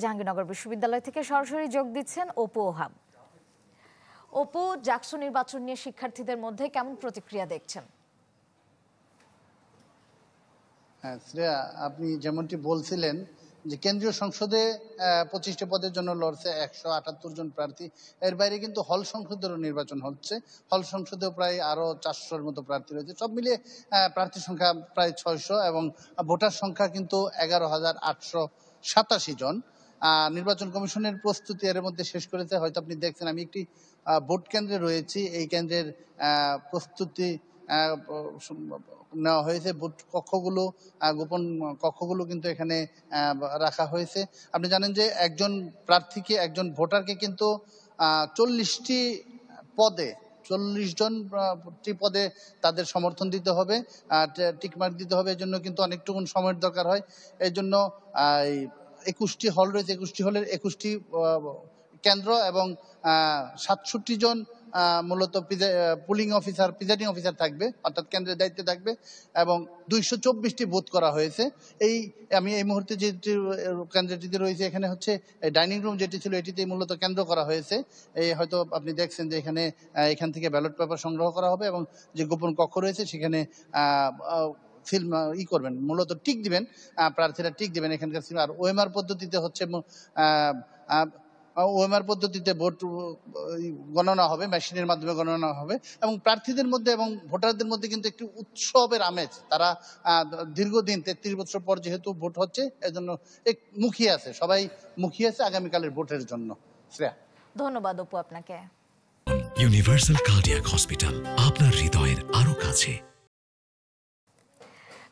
জাহাঙ্গীরনগর বিশ্ববিদ্যালয় থেকে সরাসরি যোগ দিচ্ছেন অপু ওহাব। অপু, জাকসু নির্বাচন নিয়ে শিক্ষার্থীদের মধ্যে কেমন প্রতিক্রিয়া দেখছেন? হ্যাঁ শ্রেয়া, আপনি যেমনটি বলছিলেন যে কেন্দ্রীয় সংসদে 25টি পদের জন্য লড়ছে 178 জন প্রার্থী। এর বাইরে কিন্তু হল সংসদেরও নির্বাচন হচ্ছে। হল সংসদেও প্রায় আরো 400-র মতো প্রার্থী রয়েছে। সব মিলিয়ে প্রার্থী সংখ্যা প্রায় 600 এবং ভোটার সংখ্যা কিন্তু 11,887 জন। নির্বাচন কমিশনের প্রস্তুতি এর মধ্যে শেষ করেছে। হয়তো আপনি দেখছেন, আমি একটি ভোট কেন্দ্রে রয়েছি। এই কেন্দ্রের প্রস্তুতি নেওয়া হয়েছে। ভোট কক্ষগুলো, গোপন কক্ষগুলো কিন্তু এখানে রাখা হয়েছে। আপনি জানেন যে একজন প্রার্থীকে, একজন ভোটারকে কিন্তু 40টি পদে, 40 জন পদে তাদের সমর্থন দিতে হবে, টিকমার্ক দিতে হবে। এর জন্য কিন্তু অনেকটুকু সময়ের দরকার হয়। এর জন্য 21টি হল রয়েছে। 21টি হলের 21টি কেন্দ্র এবং 67 জন মূলত পুলিং অফিসার, প্রিজাইডিং অফিসার থাকবে, অর্থাৎ কেন্দ্রের দায়িত্বে থাকবে এবং 224টি বুথ করা হয়েছে। আমি এই মুহূর্তে যে কেন্দ্রটিতে রয়েছে, এখানে হচ্ছে ডাইনিং রুম যেটি ছিল, এটিতেই মূলত কেন্দ্র করা হয়েছে। হয়তো আপনি দেখছেন যে এখান থেকে ব্যালট পেপার সংগ্রহ করা হবে এবং যে গোপন কক্ষ রয়েছে সেখানে করবেন, মূলত টিক দিবেন, প্রার্থীরা টিক দিবেন এখানকার। আর ওএমআর পদ্ধতিতে হচ্ছে ওএমআর পদ্ধতিতে ভোট গণনা হবে, মেশিনের মাধ্যমে গণনা হবে এবং প্রার্থীদের মধ্যে এবং ভোটারদের মধ্যে কিন্তু একটি উৎসবের আমেজ। তারা দীর্ঘদিন 33 বছর পর যেহেতু ভোট হচ্ছে, এজন্য মুখিয়ে আছে, সবাই মুখিয়ে আছে আগামীকালের ভোটের জন্য। শ্রেয়া, ধন্যবাদ অপু আপনাকে। ইউনিভার্সাল কার্ডিয়াক হসপিটাল, আপনার হৃদয়ের আরো কাছে।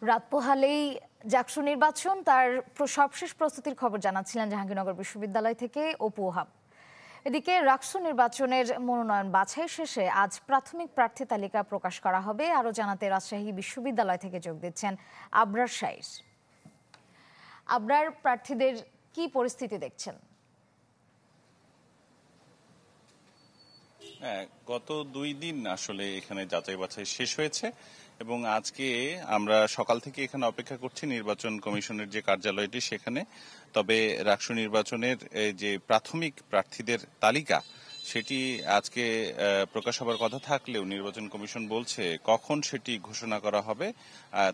রাত পোহালেই জাকসু নির্বাচন, তার সবশেষ প্রস্তুতির খবর জানাচ্ছিলেন জাহাঙ্গীরনগর বিশ্ববিদ্যালয় থেকে অপু ওহাব। এদিকে রাকসু নির্বাচনের মনোনয়ন বাছাই শেষে আজ প্রাথমিক প্রার্থী তালিকা প্রকাশ করা হবে। আরও জানাতে রাজশাহী বিশ্ববিদ্যালয় থেকে যোগ দিচ্ছেন আবরার শাইর। আবরার, প্রার্থীদের কি পরিস্থিতি দেখছেন? গত 2 দিন আসলে এখানে যাচাই বাছাই শেষ হয়েছে এবং আজকে আমরা সকাল থেকে এখানে অপেক্ষা করছি নির্বাচন কমিশনের যে কার্যালয়টি সেখানে। তবে রাকসু নির্বাচনের যে প্রাথমিক প্রার্থীদের তালিকা সেটি আজকে প্রকাশ হবার কথা থাকলেও নির্বাচন কমিশন বলছে কখন সেটি ঘোষণা করা হবে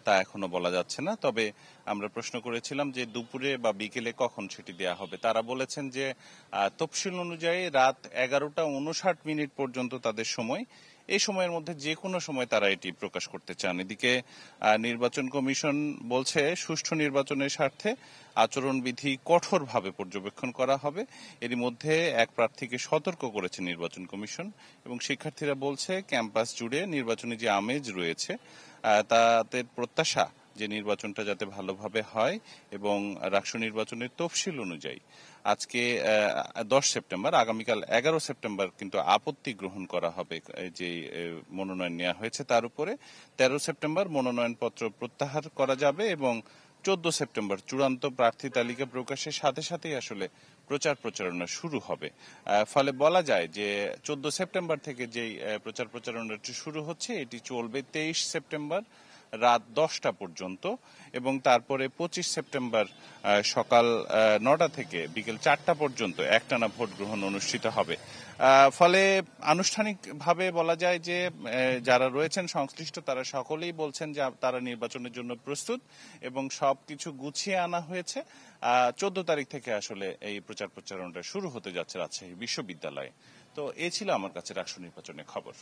তা এখনো বলা যাচ্ছে না। তবে আমরা প্রশ্ন করেছিলাম যে দুপুরে বা বিকেলে কখন সেটি দেয়া হবে। তারা বলেছেন যে তফসিল অনুযায়ী রাত 11টা 59 পর্যন্ত তাদের সময়। এই সময়ের মধ্যে যে কোনো সময় তারা এটি প্রকাশ করতে চান। এদিকে নির্বাচন কমিশন বলছে সুষ্ঠু নির্বাচনের স্বার্থে আচরণবিধি কঠোরভাবে পর্যবেক্ষণ করা হবে। এরই মধ্যে এক প্রার্থীকে সতর্ক করেছে নির্বাচন কমিশন এবং শিক্ষার্থীরা বলছে ক্যাম্পাস জুড়ে নির্বাচনী যে আমেজ রয়েছে তাদের প্রত্যাশা যে নির্বাচনটা যাতে ভালোভাবে হয় এবং রাকসু নির্বাচনের তফসিল অনুযায়ী আজকে 10 সেপ্টেম্বর, আগামীকাল 11 সেপ্টেম্বর কিন্তু আপত্তি গ্রহণ করা হবে যে মনোনয়ন নেওয়া হয়েছে তার উপরে। 13 সেপ্টেম্বর মনোনয়নপত্র প্রত্যাহার করা যাবে এবং 14 সেপ্টেম্বর চূড়ান্ত প্রার্থী তালিকা প্রকাশের সাথে সাথেই আসলে প্রচার প্রচারণা শুরু হবে। ফলে বলা যায় যে 14 সেপ্টেম্বর থেকে যেই প্রচার প্রচারণাটি শুরু হচ্ছে এটি চলবে 23 সেপ্টেম্বর রাত 10টা পর্যন্ত এবং তারপরে 25 সেপ্টেম্বর সকাল 9টা থেকে বিকেল 4টা পর্যন্ত একটানা ভোট গ্রহণ অনুষ্ঠিত হবে। ফলে আনুষ্ঠানিকভাবে বলা যায় যে যারা রয়েছেন সংশ্লিষ্ট তারা সকলেই বলছেন যে তারা নির্বাচনের জন্য প্রস্তুত এবং সবকিছু গুছিয়ে আনা হয়েছে। 14 তারিখ থেকে আসলে এই প্রচার প্রচারণাটা শুরু হতে যাচ্ছে রাজশাহী বিশ্ববিদ্যালয়ে। তো এ ছিল আমার কাছে রাকসু নির্বাচনের খবর।